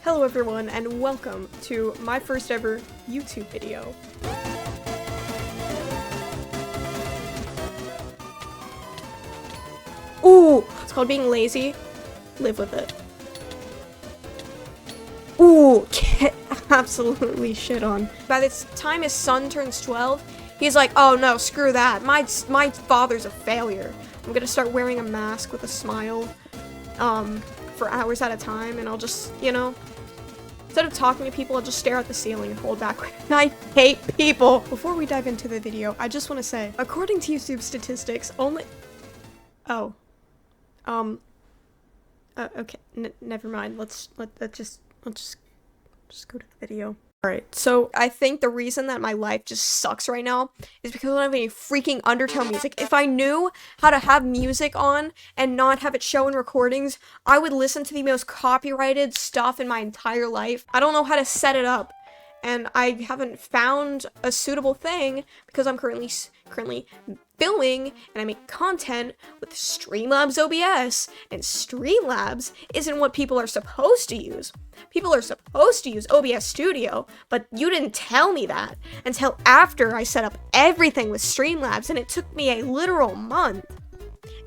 Hello everyone, and welcome to my first ever YouTube video. Ooh! It's called being lazy. Live with it. Ooh! Get absolutely shit on. By the time his son turns 12, he's like, oh no, screw that. My father's a failure. I'm gonna start wearing a mask with a smile, for hours at a time, and I'll just, you know, instead of talking to people, I'll just stare at the ceiling and hold back. I hate people! Before we dive into the video, I just want to say, according to YouTube statistics, only... Oh. Okay, never mind. Let's just go to the video. Alright, so I think the reason that my life just sucks right now is because I don't have any freaking Undertale music. If I knew how to have music on and not have it show in recordings, I would listen to the most copyrighted stuff in my entire life. I don't know how to set it up, and I haven't found a suitable thing because I'm currently filming and I make content with Streamlabs OBS, and Streamlabs isn't what people are supposed to use. People are supposed to use OBS Studio, but you didn't tell me that until after I set up everything with Streamlabs, and it took me a literal month.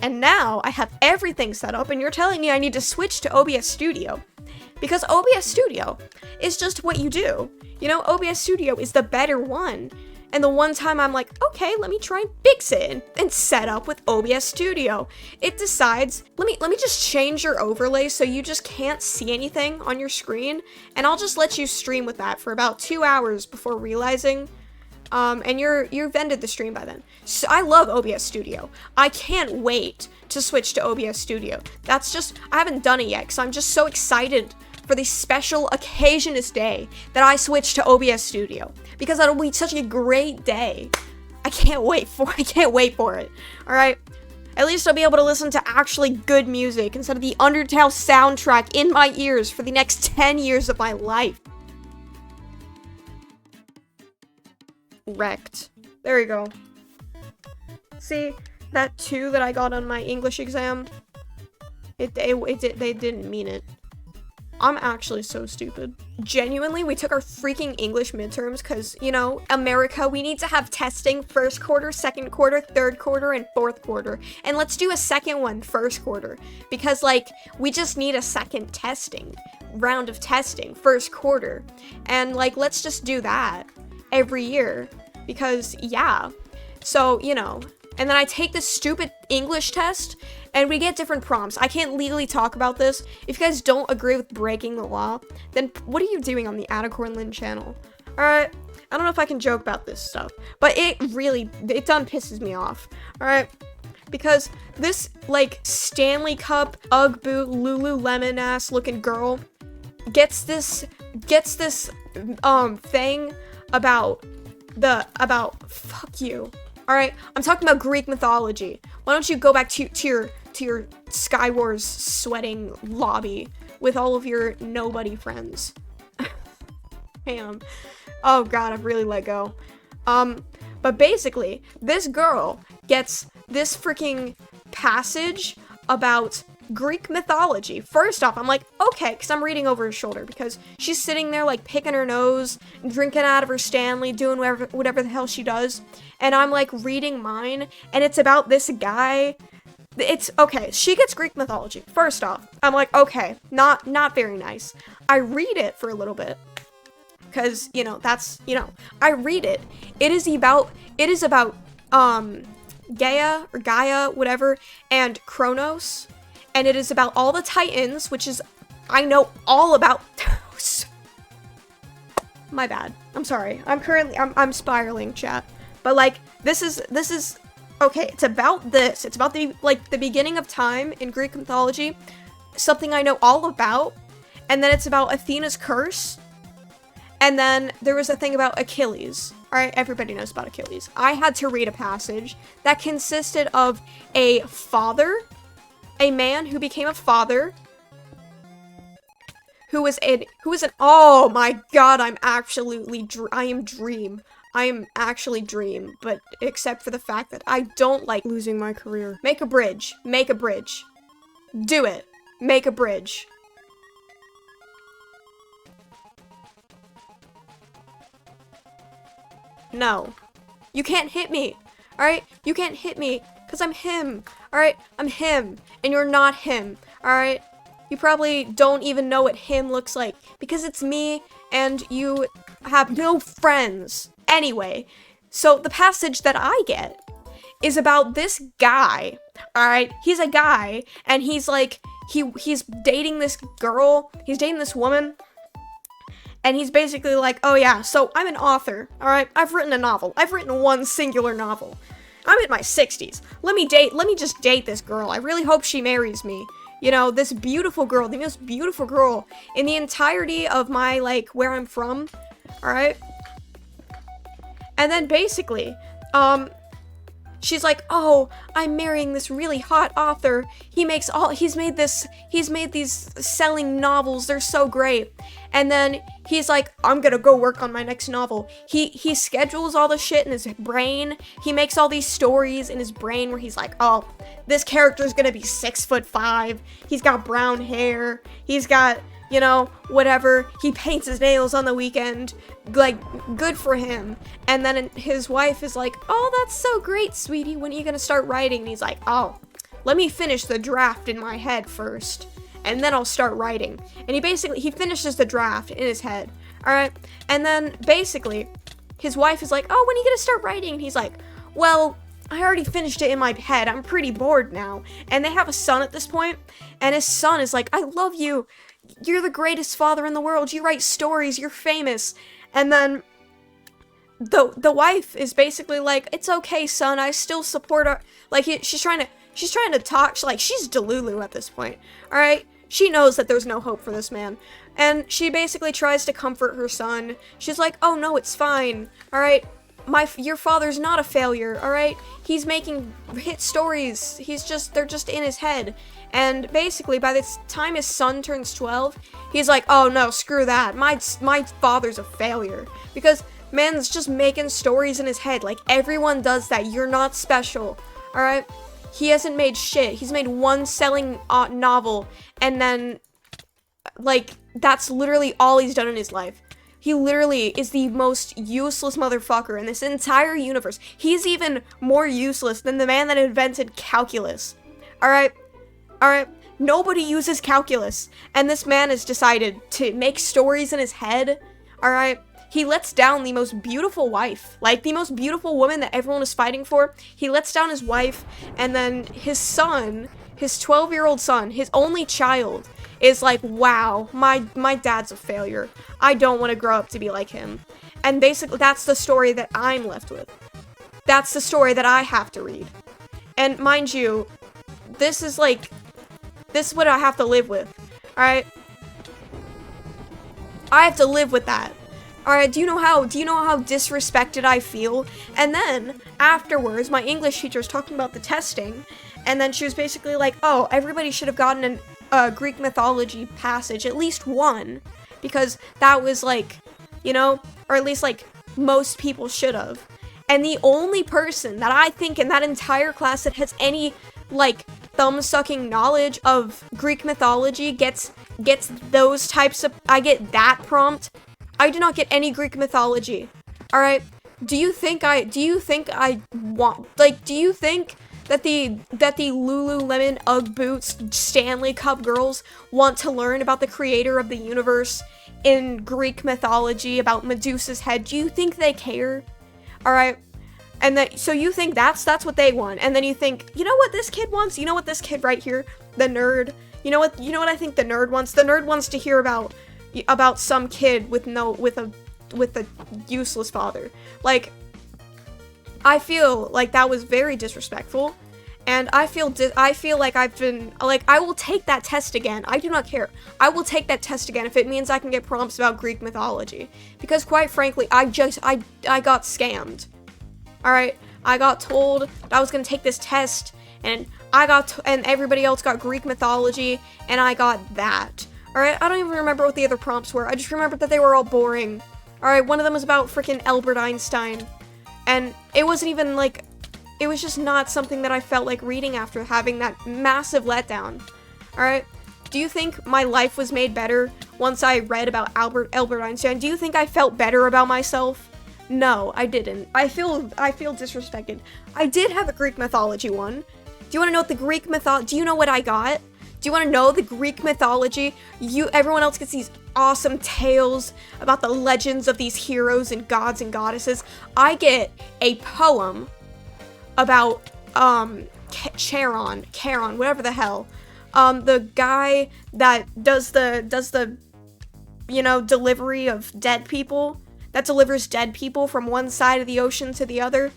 And now I have everything set up, and you're telling me I need to switch to OBS Studio. Because OBS Studio is just what you do. You know, OBS Studio is the better one. And the one time I'm like, okay, let me try and fix it and set up with OBS Studio. It decides, let me just change your overlay so you just can't see anything on your screen, and I'll just let you stream with that for about 2 hours before realizing, and you've ended the stream by then. So I love OBS Studio. I can't wait to switch to OBS Studio. That's just, I haven't done it yet because I'm just so excited for the special occasionous day that I switch to OBS Studio, because that'll be such a great day. I can't wait for it. All right, at least I'll be able to listen to actually good music instead of the Undertale soundtrack in my ears for the next 10 years of my life. Wrecked. There you go. See that 2 that I got on my English exam? They didn't mean it. I'm actually so stupid. Genuinely, we took our freaking English midterms because, you know, America, we need to have testing first quarter, second quarter, third quarter, and fourth quarter. And let's do a second one first quarter because, like, we just need a second round of testing first quarter. And, like, let's just do that every year because, yeah. So, you know, and then I take this stupid English test, and we get different prompts. I can't legally talk about this. If you guys don't agree with breaking the law, then what are you doing on the Atacorn Lynn channel? Alright, I don't know if I can joke about this stuff, but it done pisses me off. Alright, because this, like, Stanley Cup, Ugg boot, Lululemon ass looking girl gets this thing about fuck you. Alright, I'm talking about Greek mythology. Why don't you go back to your skywars sweating lobby with all of your nobody friends. Damn. Oh god, I've really let go. But basically, this girl gets this freaking passage about Greek mythology. First off, I'm like, okay, because I'm reading over her shoulder, because she's sitting there, like, picking her nose, drinking out of her Stanley, doing whatever the hell she does, and I'm, like, reading mine, and it's about this guy. It's, okay, she gets Greek mythology. First off, I'm like, okay, not very nice. I read it for a little bit, because, you know, that's, you know, I read it. It is about, Gaia, whatever, and Kronos. And it is about all the Titans, which is, I know all about those. My bad. I'm sorry. I'm spiraling, chat. But, like, this is, okay, it's about this. It's about the beginning of time in Greek mythology, something I know all about. And then it's about Athena's curse. And then there was a thing about Achilles. Alright, everybody knows about Achilles. I had to read a passage that consisted of a man who became a father, who was an, oh my god, I am actually Dream, but except for the fact that I don't like losing my career. Make a bridge. Do it. Make a bridge. No. You can't hit me. Alright? You can't hit me. Because I'm him. Alright? I'm him. And you're not him. Alright? You probably don't even know what him looks like. Because it's me and you have no friends. Anyway. So the passage that I get is about this guy. Alright? He's a guy. And he's like, he's dating this girl. He's dating this woman. And he's basically like, oh yeah, so I'm an author, alright? I've written a novel. I've written one singular novel. I'm in my 60s. Let me just date this girl. I really hope she marries me. You know, this beautiful girl, the most beautiful girl in the entirety of my, like, where I'm from, alright? And then basically, she's like, oh, I'm marrying this really hot author. He's made these selling novels. They're so great. And then he's like, I'm gonna go work on my next novel. He schedules all the shit in his brain. He makes all these stories in his brain where he's like, oh, this character's gonna be 6'5". He's got brown hair. He's got, you know, whatever. He paints his nails on the weekend. Like, good for him. And then his wife is like, oh, that's so great, sweetie. When are you gonna start writing? And he's like, oh, let me finish the draft in my head first. And then I'll start writing. And he finishes the draft in his head. Alright? And then, basically, his wife is like, oh, when are you gonna start writing? And he's like, well, I already finished it in my head. I'm pretty bored now. And they have a son at this point. And his son is like, I love you. You're the greatest father in the world. You write stories. You're famous. And then the wife is basically like, it's okay, son. I still support her. Like, she's trying to talk. She's Delulu at this point. Alright? She knows that there's no hope for this man. And she basically tries to comfort her son. She's like, oh no, it's fine. Alright? Your father's not a failure, alright? He's making hit stories. They're just in his head. And basically, by the time his son turns 12, he's like, oh no, screw that. My father's a failure. Because man's just making stories in his head. Like, everyone does that. You're not special, alright? He hasn't made shit. He's made one selling novel, and then, like, that's literally all he's done in his life. He literally is the most useless motherfucker in this entire universe. He's even more useless than the man that invented calculus. Alright? Alright? Nobody uses calculus. And this man has decided to make stories in his head. Alright? He lets down the most beautiful wife. Like, the most beautiful woman that everyone is fighting for. He lets down his wife. And then his son, his 12-year-old son, his only child, is like, wow, my dad's a failure. I don't want to grow up to be like him. And basically, that's the story that I'm left with. That's the story that I have to read. And mind you, this is what I have to live with. Alright? I have to live with that. Alright, do you know how disrespected I feel? And then, afterwards, my English teacher was talking about the testing, and then she was basically like, oh, everybody should have gotten a Greek mythology passage, at least one, because that was like, you know, or at least like, most people should have. And the only person that I think in that entire class that has any, like, thumb-sucking knowledge of Greek mythology gets those types of, I get that prompt. I do not get any Greek mythology. Alright? Do you think I want, like, do you think that the Lululemon Ugg boots Stanley Cup girls want to learn about the creator of the universe in Greek mythology, about Medusa's head? Do you think they care? Alright? And so you think that's what they want, and then you think, you know what this kid wants? You know what this kid right here, the nerd, you know what I think the nerd wants? The nerd wants to hear about some kid with a useless father. Like, I feel like that was very disrespectful, and I feel like I've been, like, I will take that test again. I do not care. I will take that test again if it means I can get prompts about Greek mythology, because quite frankly, I got scammed. Alright, I got told that I was gonna take this test, and and everybody else got Greek mythology, and I got that. Alright, I don't even remember what the other prompts were. I just remember that they were all boring. Alright, one of them was about freaking Albert Einstein. And it wasn't even like, it was just not something that I felt like reading after having that massive letdown. Alright, do you think my life was made better once I read about Albert Einstein? Do you think I felt better about myself? No, I didn't. I feel disrespected. I did have a Greek mythology one. Do you want to know what the Greek mythology? Do you know what I got? Do you want to know the Greek mythology? Everyone else gets these awesome tales about the legends of these heroes and gods and goddesses. I get a poem about Charon, whatever the hell. The guy that does the delivery of dead people, that delivers dead people from one side of the ocean to the other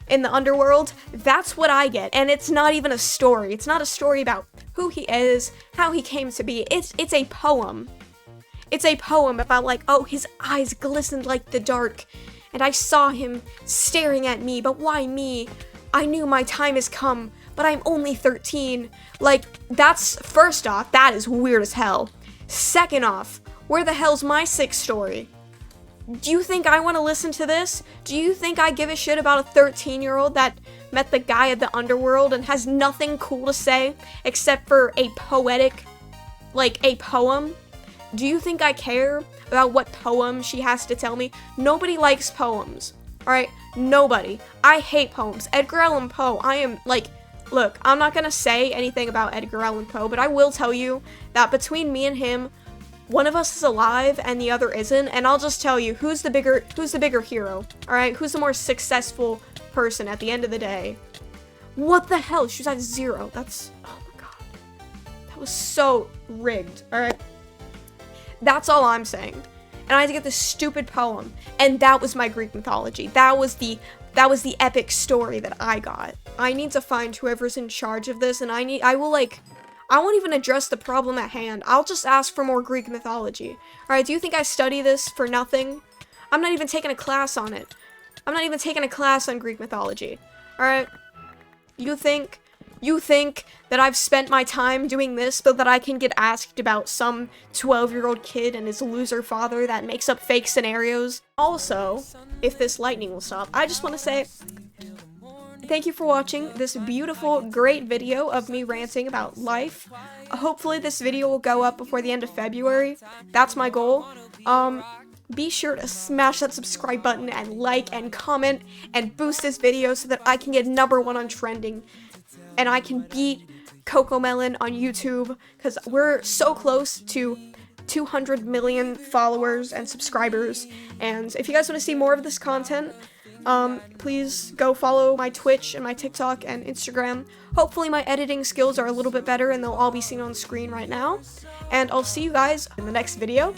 in the underworld. That's what I get, and it's not even a story. It's not a story about who he is, how he came to be. It's a poem. It's a poem about, like, oh, his eyes glistened like the dark, and I saw him staring at me, but why me? I knew my time has come, but I'm only 13. Like, that's, first off, that is weird as hell. Second off, where the hell's my sick story? Do you think I want to listen to this? Do you think I give a shit about a 13-year-old that met the guy at the underworld and has nothing cool to say except for a poetic, like, a poem? Do you think I care about what poem she has to tell me? Nobody likes poems, alright? Nobody. I hate poems. Edgar Allan Poe, I am, like, look, I'm not gonna say anything about Edgar Allan Poe, but I will tell you that between me and him, one of us is alive and the other isn't, and I'll just tell you who's the bigger hero, alright? Who's the more successful person at the end of the day? What the hell? She was at 0. That's, oh my god. That was so rigged, alright? That's all I'm saying. And I had to get this stupid poem, and that was my Greek mythology. That was the epic story that I got. I need to find whoever's in charge of this, and I won't even address the problem at hand. I'll just ask for more Greek mythology. Alright, do you think I study this for nothing? I'm not even taking a class on it. I'm not even taking a class on Greek mythology. Alright? You think that I've spent my time doing this so that I can get asked about some 12-year-old kid and his loser father that makes up fake scenarios? Also, if this lightning will stop, I just want to say thank you for watching this beautiful, great video of me ranting about life. Hopefully this video will go up before the end of February. That's my goal. Be sure to smash that subscribe button and like and comment and boost this video so that I can get #1 on trending and I can beat Cocomelon on YouTube, because we're so close to 200 million followers and subscribers. And if you guys want to see more of this content, please go follow my Twitch and my TikTok and Instagram. Hopefully my editing skills are a little bit better and they'll all be seen on screen right now. And I'll see you guys in the next video.